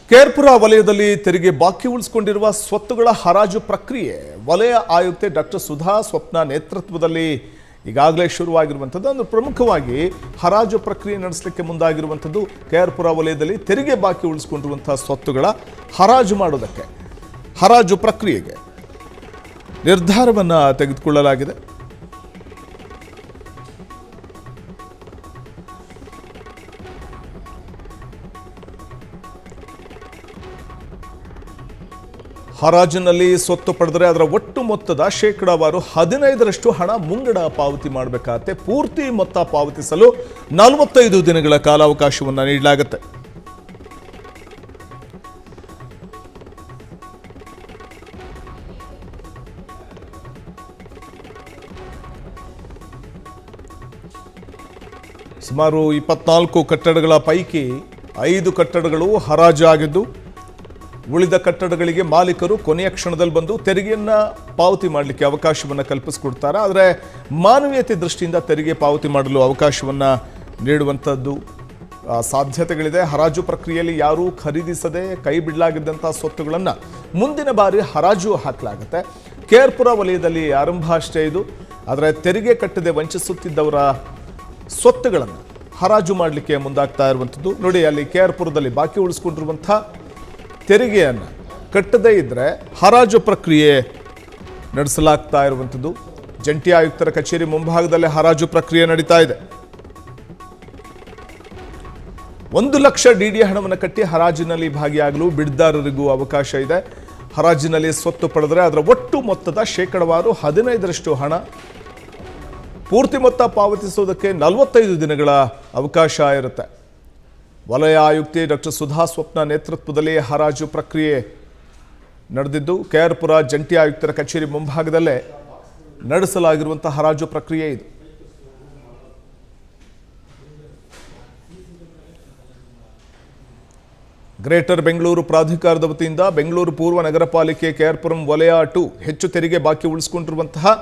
ಕೇರ್ಪುರ ವಲಯದಲ್ಲಿ ತೆರಿಗೆ ಬಾಕಿ ಉಳಿಸಿಕೊಂಡಿರುವ ಸ್ವತ್ತುಗಳ ಹರಾಜು ಪ್ರಕ್ರಿಯೆ ವಲಯ ಆಯುಕ್ತೆ ಡಾಕ್ಟರ್ ಸುಧಾ ಸ್ವಪ್ನ ನೇತೃತ್ವದಲ್ಲಿ ಈಗಾಗಲೇ ಶುರುವಾಗಿರುವಂಥದ್ದು. ಅಂದ್ರೆ ಪ್ರಮುಖವಾಗಿ ಹರಾಜು ಪ್ರಕ್ರಿಯೆ ನಡೆಸಲಿಕ್ಕೆ ಮುಂದಾಗಿರುವಂಥದ್ದು ಕೇರ್ಪುರ ವಲಯದಲ್ಲಿ ತೆರಿಗೆ ಬಾಕಿ ಉಳಿಸಿಕೊಂಡಿರುವಂತಹ ಸ್ವತ್ತುಗಳ ಹರಾಜು ಮಾಡೋದಕ್ಕೆ, ಹರಾಜು ಪ್ರಕ್ರಿಯೆಗೆ ನಿರ್ಧಾರವನ್ನು ತೆಗೆದುಕೊಳ್ಳಲಾಗಿದೆ. ಹರಾಜಿನಲ್ಲಿ ಸ್ವತ್ತು ಪಡೆದರೆ ಅದರ ಒಟ್ಟು ಮೊತ್ತದ ಶೇಕಡಾವಾರು 15% ಹಣ ಮುಂಗಡ ಪಾವತಿ ಮಾಡಬೇಕಾಗತ್ತೆ. ಪೂರ್ತಿ ಮೊತ್ತ ಪಾವತಿಸಲು 45 ದಿನಗಳ ಕಾಲಾವಕಾಶವನ್ನು ನೀಡಲಾಗುತ್ತೆ. ಸುಮಾರು 24 ಕಟ್ಟಡಗಳ ಪೈಕಿ 5 ಕಟ್ಟಡಗಳು ಹರಾಜು ಆಗಿದ್ದು, ಉಳಿದ ಕಟ್ಟಡಗಳಿಗೆ ಮಾಲೀಕರು ಕೊನೆಯ ಕ್ಷಣದಲ್ಲಿ ಬಂದು ತೆರಿಗೆಯನ್ನು ಪಾವತಿ ಮಾಡಲಿಕ್ಕೆ ಅವಕಾಶವನ್ನು ಕಲ್ಪಿಸಿಕೊಡ್ತಾರೆ. ಆದರೆ ಮಾನವೀಯತೆ ದೃಷ್ಟಿಯಿಂದ ತೆರಿಗೆ ಪಾವತಿ ಮಾಡಲು ಅವಕಾಶವನ್ನು ನೀಡುವಂಥದ್ದು ಸಾಧ್ಯತೆಗಳಿದೆ. ಹರಾಜು ಪ್ರಕ್ರಿಯೆಯಲ್ಲಿ ಯಾರೂ ಖರೀದಿಸದೆ ಕೈ ಬಿಡಲಾಗಿದ್ದಂಥ ಸ್ವತ್ತುಗಳನ್ನು ಮುಂದಿನ ಬಾರಿ ಹರಾಜು ಹಾಕಲಾಗುತ್ತೆ. ಕೇರ್ಪುರ ವಲಯದಲ್ಲಿ ಆರಂಭ ಅಷ್ಟೇ ಇದು. ಆದರೆ ತೆರಿಗೆ ಕಟ್ಟದೆ ವಂಚಿಸುತ್ತಿದ್ದವರ ಸ್ವತ್ತುಗಳನ್ನು ಹರಾಜು ಮಾಡಲಿಕ್ಕೆ ಮುಂದಾಗ್ತಾ ಇರುವಂಥದ್ದು. ನೋಡಿ, ಅಲ್ಲಿ ಕೇರ್ಪುರದಲ್ಲಿ ಬಾಕಿ ಉಳಿಸ್ಕೊಂಡಿರುವಂಥ ತೆರಿಗೆಯನ್ನು ಕಟ್ಟದೇ ಇದ್ದರೆ ಹರಾಜು ಪ್ರಕ್ರಿಯೆ ನಡೆಸಲಾಗ್ತಾ ಇರುವಂಥದ್ದು. ಜಂಟಿ ಆಯುಕ್ತರ ಕಚೇರಿ ಮುಂಭಾಗದಲ್ಲೇ ಹರಾಜು ಪ್ರಕ್ರಿಯೆ ನಡೀತಾ ಇದೆ. 1 ಲಕ್ಷ ಡಿಡಿ ಹಣವನ್ನು ಕಟ್ಟಿ ಹರಾಜಿನಲ್ಲಿ ಭಾಗಿಯಾಗಲು ಬಿಡ್ದಾರರಿಗೂ ಅವಕಾಶ ಇದೆ. ಹರಾಜಿನಲ್ಲಿ ಸ್ವತ್ತು ಪಡೆದರೆ ಅದರ ಒಟ್ಟು ಮೊತ್ತದ ಶೇಕಡಾವಾರು 15% ಹಣ, ಪೂರ್ತಿ ಮೊತ್ತ ಪಾವತಿಸುವುದಕ್ಕೆ 45 ದಿನಗಳ ಅವಕಾಶ ಇರುತ್ತೆ. ವಲಯ ಆಯುಕ್ತೆ ಡಾಕ್ಟರ್ ಸುಧಾ ಸ್ವಪ್ನ ನೇತೃತ್ವದಲ್ಲಿ ಹರಾಜು ಪ್ರಕ್ರಿಯೆ ನಡೆದಿದ್ದು, ಕೇರ್ಪುರ ಜಂಟಿ ಆಯುಕ್ತರ ಕಚೇರಿ ಮುಂಭಾಗದಲ್ಲೇ ನಡೆಸಲಾಗಿರುವಂತಹ ಹರಾಜು ಪ್ರಕ್ರಿಯೆ ಇದು. ಗ್ರೇಟರ್ ಬೆಂಗಳೂರು ಪ್ರಾಧಿಕಾರದ ವತಿಯಿಂದ ಬೆಂಗಳೂರು ಪೂರ್ವ ನಗರ ಪಾಲಿಕೆ ಕೇರ್ಪುರಂ ವಲಯ 2 ಹೆಚ್ಚು ತೆರಿಗೆ ಬಾಕಿ ಉಳಿಸಿಕೊಂಡಿರುವಂತಹ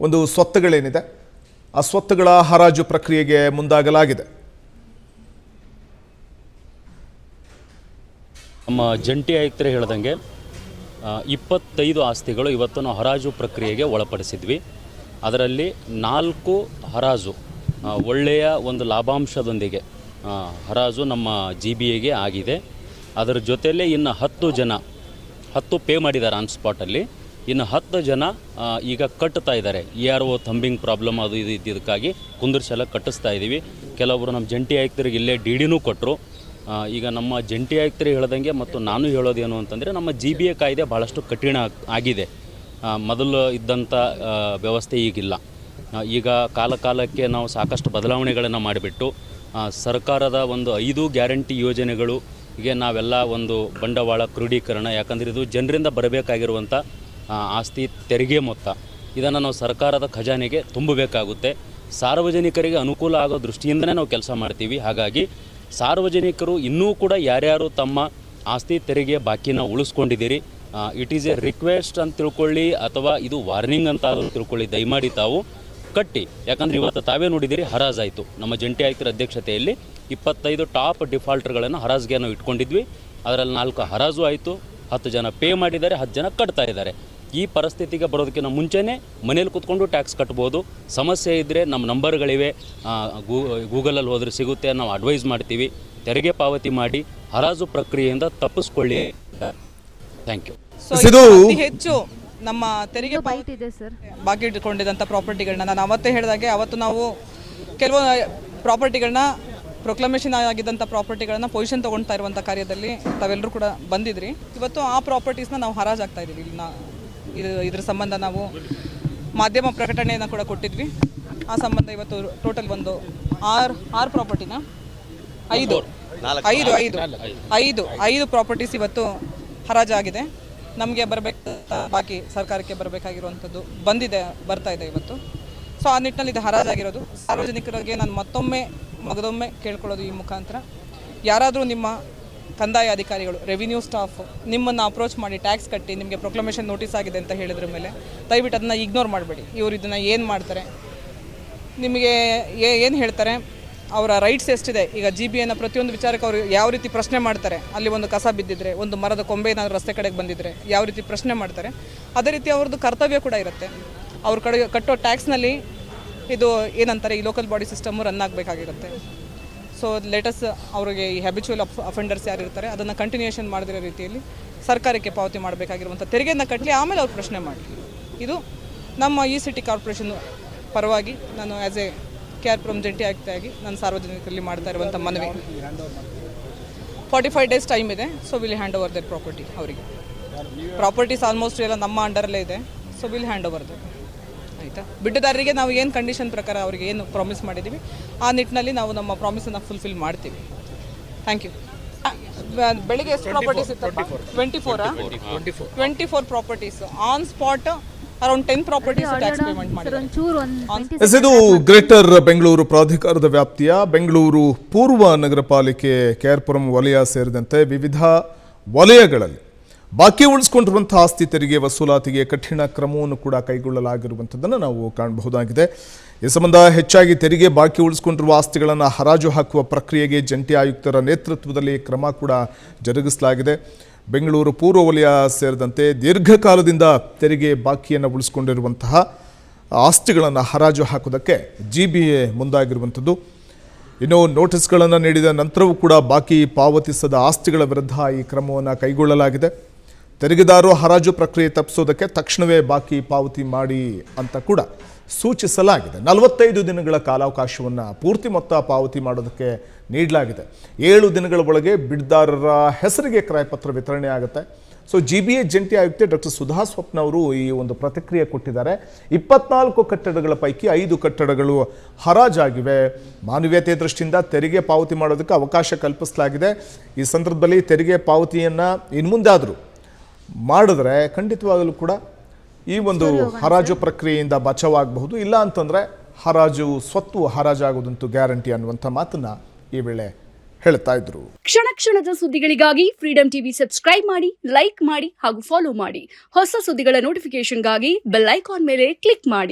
ಒಂದು ಸ್ವತ್ತುಗಳೇನಿದೆ, ಆ ಸ್ವತ್ತುಗಳ ಹರಾಜು ಪ್ರಕ್ರಿಯೆಗೆ ಮುಂದಾಗಲಾಗಿದೆ. ನಮ್ಮ ಜಂಟಿ ಆಯುಕ್ತರು ಹೇಳ್ದಂಗೆ 25 ಆಸ್ತಿಗಳು ಇವತ್ತು ನಾವು ಹರಾಜು ಪ್ರಕ್ರಿಯೆಗೆ ಒಳಪಡಿಸಿದ್ವಿ. ಅದರಲ್ಲಿ 4 ಹರಾಜು ಒಳ್ಳೆಯ ಒಂದು ಲಾಭಾಂಶದೊಂದಿಗೆ ಹರಾಜು ನಮ್ಮ GBAಗೆ ಆಗಿದೆ. ಅದರ ಜೊತೆಯಲ್ಲೇ ಇನ್ನು 10 ಪೇ ಮಾಡಿದ್ದಾರೆ ಆನ್ ಸ್ಪಾಟಲ್ಲಿ. ಇನ್ನು 10 ಜನ ಈಗ ಕಟ್ತಾ ಇದ್ದಾರೆ. ERO ಥಂಬಿಂಗ್ ಪ್ರಾಬ್ಲಮ್ ಅದು ಇದು ಇದಕ್ಕಾಗಿ ಕುಂದರ್ಸೆಲ್ಲ ಕಟ್ಟಿಸ್ತಾ ಇದ್ದೀವಿ. ಕೆಲವರು ನಮ್ಮ ಜಂಟಿ ಆಯುಕ್ತರಿಗೆ ಇಲ್ಲೇ DDನೂ ಕೊಟ್ಟರು. ಈಗ ನಮ್ಮ ಜಂಟಿ ಆಯುಕ್ತರು ಹೇಳ್ದಂಗೆ ಮತ್ತು ನಾನು ಹೇಳೋದೇನು ಅಂತಂದರೆ, ನಮ್ಮ GBA ಕಾಯ್ದೆ ಭಾಳಷ್ಟು ಕಠಿಣ ಆಗಿದೆ. ಮೊದಲು ಇದ್ದಂಥ ವ್ಯವಸ್ಥೆ ಈಗಿಲ್ಲ. ಈಗ ಕಾಲಕ್ಕೆ ನಾವು ಸಾಕಷ್ಟು ಬದಲಾವಣೆಗಳನ್ನು ಮಾಡಿಬಿಟ್ಟು ಸರ್ಕಾರದ ಒಂದು 5 ಗ್ಯಾರಂಟಿ ಯೋಜನೆಗಳು ಹೀಗೆ ನಾವೆಲ್ಲ ಒಂದು ಬಂಡವಾಳ ಕ್ರೋಢೀಕರಣ, ಯಾಕಂದರೆ ಇದು ಜನರಿಂದ ಬರಬೇಕಾಗಿರುವಂಥ ಆಸ್ತಿ ತೆರಿಗೆ ಮೊತ್ತ, ಇದನ್ನು ನಾವು ಸರ್ಕಾರದ ಖಜಾನೆಗೆ ತುಂಬಬೇಕಾಗುತ್ತೆ. ಸಾರ್ವಜನಿಕರಿಗೆ ಅನುಕೂಲ ಆಗೋ ದೃಷ್ಟಿಯಿಂದನೇ ನಾವು ಕೆಲಸ ಮಾಡ್ತೀವಿ. ಹಾಗಾಗಿ ಸಾರ್ವಜನಿಕರು ಇನ್ನೂ ಕೂಡ ಯಾರ್ಯಾರು ತಮ್ಮ ಆಸ್ತಿ ತೆರಿಗೆ ಬಾಕಿನ ಉಳಿಸ್ಕೊಂಡಿದ್ದೀರಿ, ಇಟ್ ಈಸ್ ಎ ರಿಕ್ವೆಸ್ಟ್ ಅಂತ ತಿಳ್ಕೊಳ್ಳಿ ಅಥವಾ ಇದು ವಾರ್ನಿಂಗ್ ಅಂತ ಆದರೂ ತಿಳ್ಕೊಳ್ಳಿ. ದಯಮಾಡಿ ತಾವು ಕಟ್ಟಿ. ಯಾಕಂದರೆ ಇವತ್ತು ತಾವೇ ನೋಡಿದ್ದೀರಿ, ಹರಾಜಾಯಿತು. ನಮ್ಮ ಜಂಟಿ ಆಯುಕ್ತರ ಅಧ್ಯಕ್ಷತೆಯಲ್ಲಿ 25 ಟಾಪ್ ಡಿಫಾಲ್ಟರ್ಗಳನ್ನು ಹರಾಜ್ಗೆ ನಾವು ಇಟ್ಕೊಂಡಿದ್ವಿ. ಅದರಲ್ಲಿ 4 ಹರಾಜು ಆಯಿತು. 10 ಜನ ಪೇ ಮಾಡಿದ್ದಾರೆ, 10 ಜನ ಕಟ್ತಾ ಇದ್ದಾರೆ. ಈ ಪರಿಸ್ಥಿತಿಗೆ ಬರೋದಕ್ಕಿಂತ ಮುಂಚೆನೇ ಮನೇಲಿ ಕೂತ್ಕೊಂಡು ಟ್ಯಾಕ್ಸ್ ಕಟ್ಬೋದು. ಸಮಸ್ಯೆ ಇದ್ದರೆ ನಮ್ಮ ನಂಬರ್ಗಳಿವೆ, ಗೂಗಲಲ್ಲಿ ಹೋದರೆ ಸಿಗುತ್ತೆ, ನಾವು ಅಡ್ವೈಸ್ ಮಾಡ್ತೀವಿ. ತೆರಿಗೆ ಪಾವತಿ ಮಾಡಿ ಹರಾಜು ಪ್ರಕ್ರಿಯೆಯಿಂದ ತಪ್ಪಿಸ್ಕೊಳ್ಳಿ. Thank you. ಹೆಚ್ಚು ನಮ್ಮ ತೆರಿಗೆ ಬಾಕಿ ಇಟ್ಕೊಂಡಿದ್ದಂಥ ಪ್ರಾಪರ್ಟಿಗಳನ್ನ ನಾನು ಅವತ್ತೇ ಹೇಳಿದಾಗೆ, ಅವತ್ತು ನಾವು ಕೆಲವು ಪ್ರಾಪರ್ಟಿಗಳನ್ನ ಪ್ರೊಕ್ಲಮೇಷನ್ ಆಗಿದ್ದಂಥ ಪ್ರಾಪರ್ಟಿಗಳನ್ನ ಪೊಸಿಷನ್ ತೊಗೊಳ್ತಾ ಇರುವಂಥ ಕಾರ್ಯದಲ್ಲಿ ತಾವೆಲ್ಲರೂ ಕೂಡ ಬಂದಿದ್ರಿ. ಇವತ್ತು ಆ ಪ್ರಾಪರ್ಟೀಸ್ನ ನಾವು ಹರಾಜಾಗ್ತಾ ಇದ್ದೀವಿ. ಇದ್ರ ಸಂಬಂಧ ನಾವು ಮಾಧ್ಯಮ ಪ್ರಕಟಣೆಯನ್ನು ಕೂಡ ಕೊಟ್ಟಿದ್ವಿ. ಆ ಸಂಬಂಧ ಇವತ್ತು ಟೋಟಲ್ ಒಂದು 6 ಪ್ರಾಪರ್ಟಿನ 5 ಪ್ರಾಪರ್ಟೀಸ್ ಇವತ್ತು ಹರಾಜಾಗಿದೆ. ನಮಗೆ ಬಾಕಿ ಸರ್ಕಾರಕ್ಕೆ ಬರಬೇಕಾಗಿರುವಂಥದ್ದು ಬರ್ತಾ ಇದೆ ಇವತ್ತು. ಸೊ ಆ ನಿಟ್ಟಿನಲ್ಲಿ ಇದು ಹರಾಜಾಗಿರೋದು. ಸಾರ್ವಜನಿಕರಿಗೆ ನಾನು ಮಗದೊಮ್ಮೆ ಕೇಳ್ಕೊಳ್ಳೋದು ಈ ಮುಖಾಂತರ, ಯಾರಾದರೂ ನಿಮ್ಮ ಕಂದಾಯ ಅಧಿಕಾರಿಗಳು, ರೆವಿನ್ಯೂ ಸ್ಟಾಫ್ ನಿಮ್ಮನ್ನು ಅಪ್ರೋಚ್ ಮಾಡಿ ಟ್ಯಾಕ್ಸ್ ಕಟ್ಟಿ ನಿಮಗೆ ಪ್ರೊಕ್ಲಮೇಷನ್ ನೋಟಿಸ್ ಆಗಿದೆ ಅಂತ ಹೇಳಿದ್ರ ಮೇಲೆ ದಯವಿಟ್ಟು ಅದನ್ನು ಇಗ್ನೋರ್ ಮಾಡಬೇಡಿ. ಇವರು ಇದನ್ನು ಏನು ಮಾಡ್ತಾರೆ, ನಿಮಗೆ ಏನು ಹೇಳ್ತಾರೆ, ಅವರ ರೈಟ್ಸ್ ಎಷ್ಟಿದೆ. ಈಗ GBAನ ಪ್ರತಿಯೊಂದು ವಿಚಾರಕ್ಕೆ ಅವರು ಯಾವ ರೀತಿ ಪ್ರಶ್ನೆ ಮಾಡ್ತಾರೆ, ಅಲ್ಲಿ ಒಂದು ಕಸ ಬಿದ್ದಿದ್ರೆ, ಒಂದು ಮರದ ಕೊಂಬೆ ಏನಾದರೂ ರಸ್ತೆ ಕಡೆಗೆ ಬಂದಿದ್ರೆ ಯಾವ ರೀತಿ ಪ್ರಶ್ನೆ ಮಾಡ್ತಾರೆ, ಅದೇ ರೀತಿ ಅವ್ರದ್ದು ಕರ್ತವ್ಯ ಕೂಡ ಇರುತ್ತೆ. ಅವ್ರ ಕಡೆ ಕಟ್ಟೋ ಟ್ಯಾಕ್ಸ್ನಲ್ಲಿ ಇದು ಏನಂತಾರೆ ಈ ಲೋಕಲ್ ಬಾಡಿ ಸಿಸ್ಟಮು ರನ್ ಆಗಬೇಕಾಗಿರುತ್ತೆ. ಸೊ ಲೇಟೆಸ್ಟ್ ಅವರಿಗೆ ಈ ಹ್ಯಾಬಿಚುವಲ್ ಅಫೆಂಡರ್ಸ್ ಯಾರು ಇರ್ತಾರೆ ಅದನ್ನು ಕಂಟಿನ್ಯೂಷನ್ ಮಾಡದಿರೋ ರೀತಿಯಲ್ಲಿ ಸರ್ಕಾರಕ್ಕೆ ಪಾವತಿ ಮಾಡಬೇಕಾಗಿರುವಂಥ ತೆರಿಗೆಯನ್ನು ಕಟ್ಟಲಿ, ಆಮೇಲೆ ಅವ್ರು ಪ್ರಶ್ನೆ ಮಾಡಲಿ. ಇದು ನಮ್ಮ ಈ ಸಿಟಿ ಕಾರ್ಪೊರೇಷನ್ ಪರವಾಗಿ ನಾನು ಆ್ಯಸ್ ಎ KRPುರಂ ಜಂಟಿ ಆಯುಕ್ತೆಯಾಗಿ ನಾನು ಸಾರ್ವಜನಿಕರಲ್ಲಿ ಮಾಡ್ತಾ ಇರುವಂಥ ಮನವಿ. 45 days ಟೈಮ್ ಇದೆ. So will hand over their property. ಅವರಿಗೆ ಪ್ರಾಪರ್ಟೀಸ್ ಆಲ್ಮೋಸ್ಟ್ ಎಲ್ಲ ನಮ್ಮ ಅಂಡರಲ್ಲೇ ಇದೆ. So will hand over their. ಆಯಿತಾ. ಬಿಡ್ಡುದಾರರಿಗೆ ನಾವು ಏನು ಕಂಡೀಷನ್ ಪ್ರಕಾರ ಅವರಿಗೆ ಏನು ಪ್ರಾಮಿಸ್ ಮಾಡಿದ್ದೀವಿ ಆ ನಿಟ್ಟಿನಲ್ಲಿ ನಾವು ನಮ್ಮ ಪ್ರಾಮಿಸನ್ನು ಫುಲ್ಫಿಲ್ ಮಾಡ್ತೀವಿ. Thank you. ಬೆಳಿಗ್ಗೆ ಎಷ್ಟು ಪ್ರಾಪರ್ಟೀಸ್ ಇತ್ತಪ್ಪ? 24 properties on spot. Around 10 properties tax payment ಮಾಡಿದ್ದಾರೆ. ಇದು ಗ್ರೇಟರ್ ಬೆಂಗಳೂರು ಪ್ರಾಧಿಕಾರದ ವ್ಯಾಪ್ತಿಯ ಬೆಂಗಳೂರು ಪೂರ್ವ ನಗರ ಪಾಲಿಕೆ KRಪುರಂ ವಲಯ ಸೇರಿದಂತೆ ವಿವಿಧ ವಲಯಗಳಲ್ಲಿ ಬಾಕಿ ಉಳಿಸಿಕೊಂಡಿರುವಂಥ ಆಸ್ತಿ ತೆರಿಗೆ ವಸೂಲಾತಿಗೆ ಕಠಿಣ ಕ್ರಮವನ್ನು ಕೂಡ ಕೈಗೊಳ್ಳಲಾಗಿರುವಂಥದ್ದನ್ನು ನಾವು ಕಾಣಬಹುದಾಗಿದೆ. ಈ ಸಂಬಂಧ ಹೆಚ್ಚಾಗಿ ತೆರಿಗೆ ಬಾಕಿ ಉಳಿಸಿಕೊಂಡಿರುವ ಆಸ್ತಿಗಳನ್ನು ಹರಾಜು ಹಾಕುವ ಪ್ರಕ್ರಿಯೆಗೆ ಜಂಟಿ ಆಯುಕ್ತರ ನೇತೃತ್ವದಲ್ಲಿ ಕ್ರಮ ಕೂಡ ಜರುಗಿಸಲಾಗಿದೆ. ಬೆಂಗಳೂರು ಪೂರ್ವ ವಲಯ ಸೇರಿದಂತೆ ದೀರ್ಘಕಾಲದಿಂದ ತೆರಿಗೆ ಬಾಕಿಯನ್ನು ಉಳಿಸಿಕೊಂಡಿರುವಂತಹ ಆಸ್ತಿಗಳನ್ನು ಹರಾಜು ಹಾಕೋದಕ್ಕೆ GBA ಮುಂದಾಗಿರುವಂಥದ್ದು. ಇನ್ನು ನೋಟಿಸ್ಗಳನ್ನು ನೀಡಿದ ನಂತರವೂ ಕೂಡ ಬಾಕಿ ಪಾವತಿಸದ ಆಸ್ತಿಗಳ ವಿರುದ್ಧ ಈ ಕ್ರಮವನ್ನು ಕೈಗೊಳ್ಳಲಾಗಿದೆ. ತೆರಿಗೆದಾರರು ಹರಾಜು ಪ್ರಕ್ರಿಯೆ ತಪ್ಪಿಸೋದಕ್ಕೆ ತಕ್ಷಣವೇ ಬಾಕಿ ಪಾವತಿ ಮಾಡಿ ಅಂತ ಕೂಡ ಸೂಚಿಸಲಾಗಿದೆ. 45 ದಿನಗಳ ಕಾಲಾವಕಾಶವನ್ನು ಪೂರ್ತಿ ಮೊತ್ತ ಪಾವತಿ ಮಾಡೋದಕ್ಕೆ ನೀಡಲಾಗಿದೆ. 7 ದಿನಗಳ ಒಳಗೆ ಬಿಡ್ದಾರರ ಹೆಸರಿಗೆ ಕ್ರಯಪತ್ರ ವಿತರಣೆ ಆಗುತ್ತೆ. ಸೊ GBA ಜಂಟಿ ಆಯುಕ್ತೆ ಡಾಕ್ಟರ್ ಸುಧಾ ಸ್ವಪ್ನ ಅವರು ಈ ಒಂದು ಪ್ರತಿಕ್ರಿಯೆ ಕೊಟ್ಟಿದ್ದಾರೆ. 24 ಕಟ್ಟಡಗಳ ಪೈಕಿ 5 ಕಟ್ಟಡಗಳು ಹರಾಜಾಗಿವೆ. ಮಾನವೀಯತೆ ದೃಷ್ಟಿಯಿಂದ ತೆರಿಗೆ ಪಾವತಿ ಮಾಡೋದಕ್ಕೆ ಅವಕಾಶ ಕಲ್ಪಿಸಲಾಗಿದೆ. ಈ ಸಂದರ್ಭದಲ್ಲಿ ತೆರಿಗೆ ಪಾವತಿಯನ್ನು ಇನ್ಮುಂದಾದರೂ ಮಾಡಿದ್ರೆ ಖಂಡಿತವಾಗಲೂ ಕೂಡ ಈ ಒಂದು ಹರಾಜು ಪ್ರಕ್ರಿಯೆಯಿಂದ ಬಚಾವಾಗಬಹುದು. ಇಲ್ಲ ಅಂತಂದರೆ ಹರಾಜು ಸ್ವತ್ತು ಹರಾಜಾಗೋದಂತೂ ಗ್ಯಾರಂಟಿ ಅನ್ನುವಂಥ ಮಾತನ್ನ ಈ ವೇಳೆ ಹೇಳ್ತಾ ಇದ್ರು. ಕ್ಷಣ ಕ್ಷಣದ ಸುದ್ದಿಗಳಿಗಾಗಿ ಫ್ರೀಡಂ ಟಿವಿ ಸಬ್ಸ್ಕ್ರೈಬ್ ಮಾಡಿ, ಲೈಕ್ ಮಾಡಿ ಹಾಗೂ ಫಾಲೋ ಮಾಡಿ. ಹೊಸ ಸುದ್ದಿಗಳ ನೋಟಿಫಿಕೇಶನ್ಗಾಗಿ ಬೆಲ್ ಐಕಾನ್ ಮೇಲೆ ಕ್ಲಿಕ್ ಮಾಡಿ.